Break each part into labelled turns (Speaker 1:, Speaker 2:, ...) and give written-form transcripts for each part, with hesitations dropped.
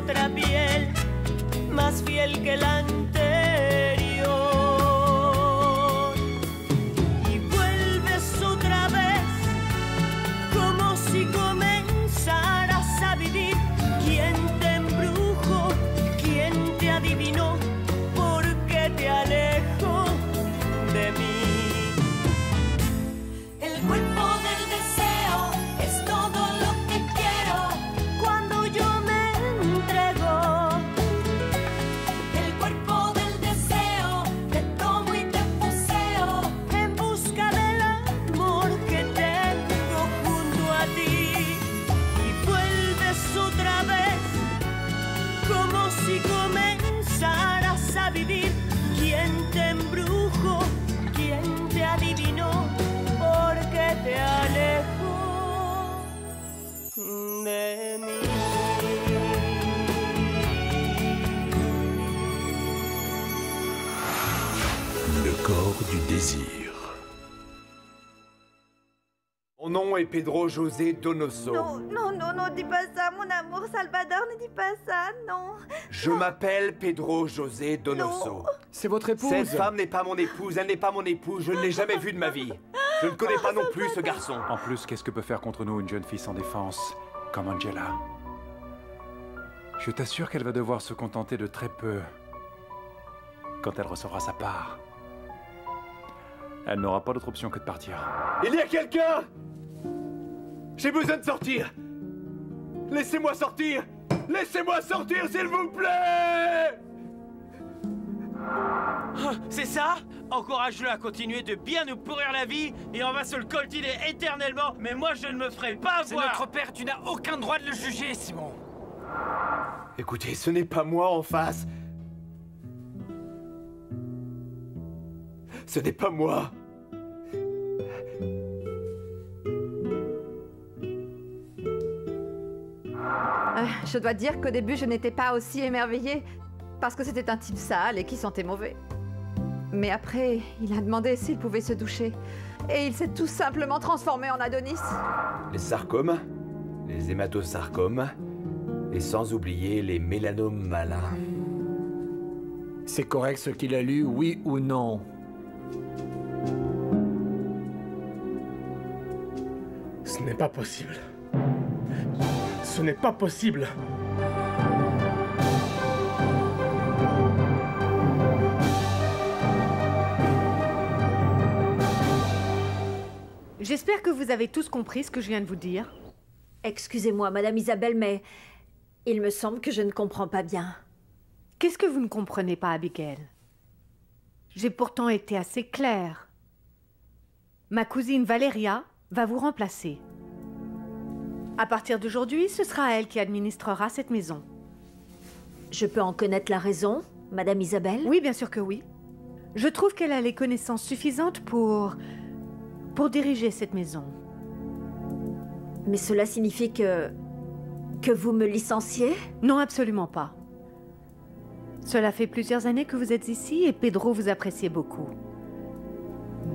Speaker 1: otra piel, más fiel que la anterior. Y vuelves otra vez, como si comenzaras a vivir. ¿Quién te embrujó? ¿Quién te adivinó? ¿Por qué te alejo de mí? El cuerpo del deseo es todo lo que quiero cuando yo me entrego. El cuerpo del deseo te tomo y te poseo en busca del amor que tengo junto a ti. Y vuelves otra vez, como si comenzaras a vivir. ¿Quién te embrujó? ¿Quién te adivinó? Porque te alejo de mí.
Speaker 2: Le corps du désir.
Speaker 3: Mon nom est Pedro José Donoso.
Speaker 4: Non, non, non, non, dis pas ça, mon amour, Salvador, ne dis pas ça, non.
Speaker 3: Je m'appelle Pedro José Donoso.
Speaker 5: C'est votre épouse.
Speaker 3: Cette femme n'est pas mon épouse, elle n'est pas mon épouse, je ne l'ai jamais vue de ma vie. Je ne connais pas non plus ce garçon.
Speaker 5: En plus, qu'est-ce que peut faire contre nous une jeune fille sans défense, comme Angela? Je t'assure qu'elle va devoir se contenter de très peu quand elle recevra sa part. Elle n'aura pas d'autre option que de partir.
Speaker 3: Il y a quelqu'un! J'ai besoin de sortir! Laissez-moi sortir! Laissez-moi sortir, s'il vous plaît!
Speaker 6: C'est ça? Encourage-le à continuer de bien nous pourrir la vie et on va se le coltiner éternellement, mais moi je ne me ferai pas avoir!
Speaker 7: C'est notre père, tu n'as aucun droit de le juger, Simon!
Speaker 3: Écoutez, ce n'est pas moi en face. Ce n'est pas moi.
Speaker 4: Je dois dire qu'au début, je n'étais pas aussi émerveillée parce que c'était un type sale et qui sentait mauvais. Mais après, il a demandé s'il pouvait se doucher. Et il s'est tout simplement transformé en Adonis.
Speaker 3: Les sarcomes, les hématosarcomes, et sans oublier les mélanomes malins.
Speaker 8: C'est correct ce qu'il a lu, oui ou non?
Speaker 9: Ce n'est pas possible. Ce n'est pas possible.
Speaker 10: J'espère que vous avez tous compris ce que je viens de vous dire.
Speaker 11: Excusez-moi, Madame Isabelle, mais il me semble que je ne comprends pas bien.
Speaker 10: Qu'est-ce que vous ne comprenez pas, Abigail? J'ai pourtant été assez claire. Ma cousine Valeria va vous remplacer. À partir d'aujourd'hui, ce sera elle qui administrera cette maison.
Speaker 11: Je peux en connaître la raison, Madame Isabelle?
Speaker 10: Oui, bien sûr que oui. Je trouve qu'elle a les connaissances suffisantes pour diriger cette maison.
Speaker 11: Mais cela signifie que vous me licenciez?
Speaker 10: Non, absolument pas. Cela fait plusieurs années que vous êtes ici et Pedro vous appréciait beaucoup.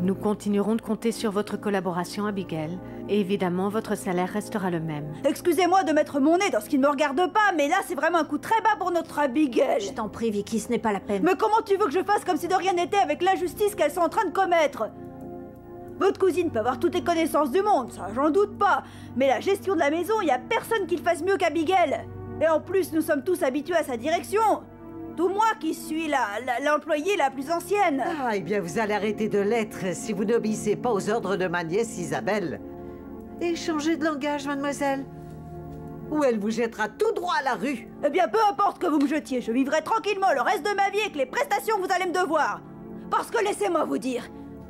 Speaker 10: Nous continuerons de compter sur votre collaboration, Abigail. Et évidemment, votre salaire restera le même.
Speaker 4: Excusez-moi de mettre mon nez dans ce qui ne me regarde pas, mais là, c'est vraiment un coup très bas pour notre Abigail.
Speaker 11: Je t'en prie, Vicky, ce n'est pas la peine.
Speaker 4: Mais comment tu veux que je fasse comme si de rien n'était avec l'injustice qu'elles sont en train de commettre? Votre cousine peut avoir toutes les connaissances du monde, ça, j'en doute pas. Mais la gestion de la maison, il n'y a personne qui le fasse mieux qu'Abigail. Et en plus, nous sommes tous habitués à sa direction. Tout moi qui suis l'employée la plus ancienne.
Speaker 12: Ah, eh bien, vous allez arrêter de l'être si vous n'obéissez pas aux ordres de ma nièce Isabelle. Et changez de langage, mademoiselle. Ou elle vous jettera tout droit à la rue.
Speaker 4: Eh bien, peu importe que vous me jetiez, je vivrai tranquillement le reste de ma vie avec les prestations que vous allez me devoir. Parce que laissez-moi vous dire,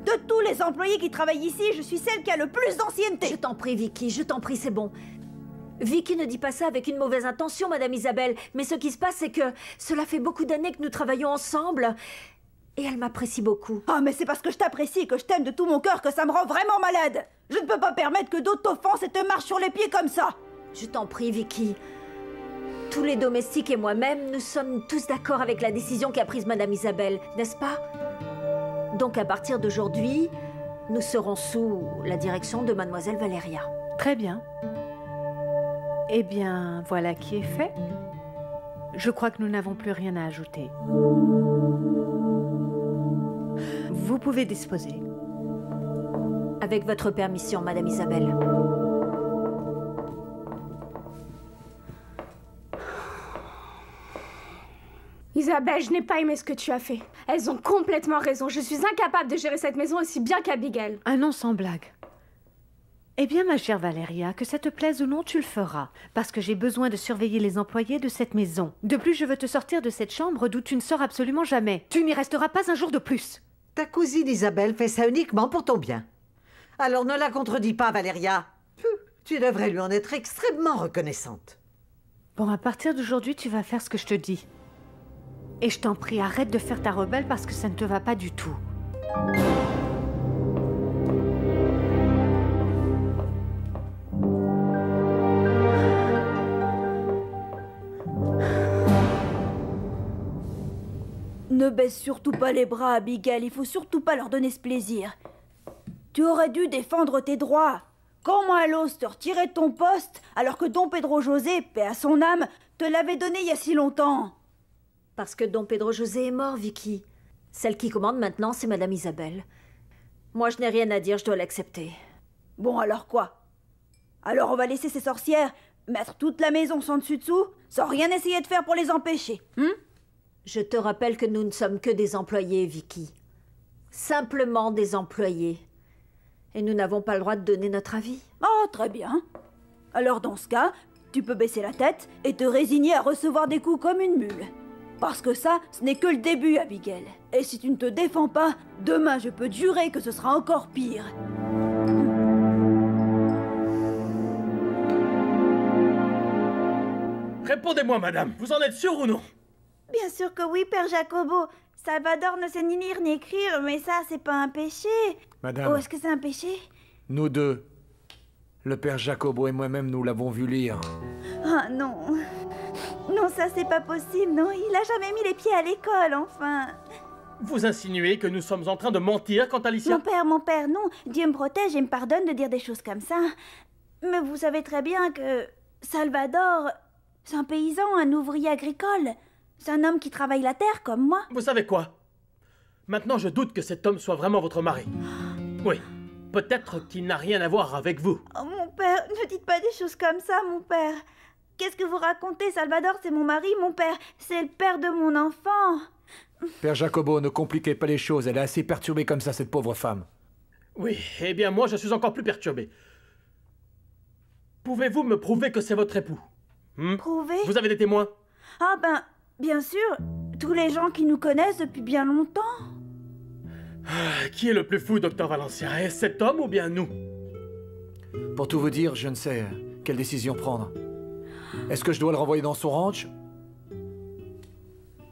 Speaker 4: de tous les employés qui travaillent ici, je suis celle qui a le plus d'ancienneté.
Speaker 11: Je t'en prie, Vicky, je t'en prie, c'est bon. Vicky ne dit pas ça avec une mauvaise intention, Madame Isabelle. Mais ce qui se passe, c'est que cela fait beaucoup d'années que nous travaillons ensemble. Et elle m'apprécie beaucoup.
Speaker 4: Ah, mais c'est parce que je t'apprécie et que je t'aime de tout mon cœur que ça me rend vraiment malade. Je ne peux pas permettre que d'autres t'offensent et te marchent sur les pieds comme ça.
Speaker 11: Je t'en prie, Vicky. Tous les domestiques et moi-même, nous sommes tous d'accord avec la décision qu'a prise Madame Isabelle, n'est-ce pas? Donc à partir d'aujourd'hui, nous serons sous la direction de Mademoiselle Valeria.
Speaker 10: Très bien. Eh bien, voilà qui est fait. Je crois que nous n'avons plus rien à ajouter. Vous pouvez disposer.
Speaker 11: Avec votre permission, Madame Isabelle.
Speaker 13: Isabelle, je n'ai pas aimé ce que tu as fait. Elles ont complètement raison. Je suis incapable de gérer cette maison aussi bien qu'Abigail.
Speaker 10: Ah non, sans blague. Eh bien, ma chère Valéria, que ça te plaise ou non, tu le feras. Parce que j'ai besoin de surveiller les employés de cette maison. De plus, je veux te sortir de cette chambre d'où tu ne sors absolument jamais. Tu n'y resteras pas un jour de plus.
Speaker 12: Ta cousine Isabelle fait ça uniquement pour ton bien. Alors ne la contredis pas, Valéria. Tu devrais lui en être extrêmement reconnaissante.
Speaker 10: Bon, à partir d'aujourd'hui, tu vas faire ce que je te dis. Et je t'en prie, arrête de faire ta rebelle parce que ça ne te va pas du tout.
Speaker 4: Ne baisse surtout pas les bras, Abigail. Il faut surtout pas leur donner ce plaisir. Tu aurais dû défendre tes droits. Comment ose te retirer de ton poste alors que Don Pedro José, paix à son âme, te l'avait donné il y a si longtemps?
Speaker 11: Parce que Don Pedro José est mort, Vicky. Celle qui commande maintenant, c'est Madame Isabelle. Moi, je n'ai rien à dire, je dois l'accepter.
Speaker 4: Bon, alors quoi? Alors on va laisser ces sorcières mettre toute la maison sans dessus-dessous, sans rien essayer de faire pour les empêcher,
Speaker 11: Je te rappelle que nous ne sommes que des employés, Vicky. Simplement des employés. Et nous n'avons pas le droit de donner notre avis.
Speaker 4: Oh, très bien. Alors dans ce cas, tu peux baisser la tête et te résigner à recevoir des coups comme une mule. Parce que ça, ce n'est que le début, Abigail. Et si tu ne te défends pas, demain je peux te jurer que ce sera encore pire.
Speaker 9: Répondez-moi, madame, vous en êtes sûre ou non?
Speaker 14: Bien sûr que oui, Père Jacobo. Salvador ne sait ni lire ni écrire, mais ça, c'est pas un péché.
Speaker 8: Madame.
Speaker 14: Oh, est-ce que c'est un péché?
Speaker 8: Nous deux, le père Jacobo et moi-même, nous l'avons vu lire.
Speaker 14: Ah non. Non, ça, c'est pas possible, non. Il a jamais mis les pieds à l'école, enfin.
Speaker 9: Vous insinuez que nous sommes en train de mentir quant à Alicia?
Speaker 14: Mon père, non. Dieu me protège et me pardonne de dire des choses comme ça. Mais vous savez très bien que Salvador, c'est un paysan, un ouvrier agricole. C'est un homme qui travaille la terre comme moi.
Speaker 9: Vous savez quoi? Maintenant, je doute que cet homme soit vraiment votre mari. Oui, peut-être qu'il n'a rien à voir avec vous.
Speaker 14: Oh, mon père, ne dites pas des choses comme ça, mon père. Qu'est-ce que vous racontez? Salvador, c'est mon mari, mon père. C'est le père de mon enfant.
Speaker 8: Père Jacobo, ne compliquez pas les choses. Elle est assez perturbée comme ça, cette pauvre femme.
Speaker 9: Oui, eh bien moi, je suis encore plus perturbé. Pouvez-vous me prouver que c'est votre époux?
Speaker 14: Prouver?
Speaker 9: Vous avez des témoins?
Speaker 14: Ah ben, bien sûr. Tous les gens qui nous connaissent depuis bien longtemps.
Speaker 9: Qui est le plus fou, docteur Valencia? Est-ce cet homme ou bien nous?
Speaker 8: Pour tout vous dire, je ne sais quelle décision prendre. Est-ce que je dois le renvoyer dans son ranch?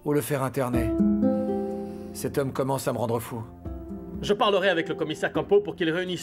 Speaker 8: Ou le faire interner? Cet homme commence à me rendre fou.
Speaker 9: Je parlerai avec le commissaire Campo pour qu'il réunisse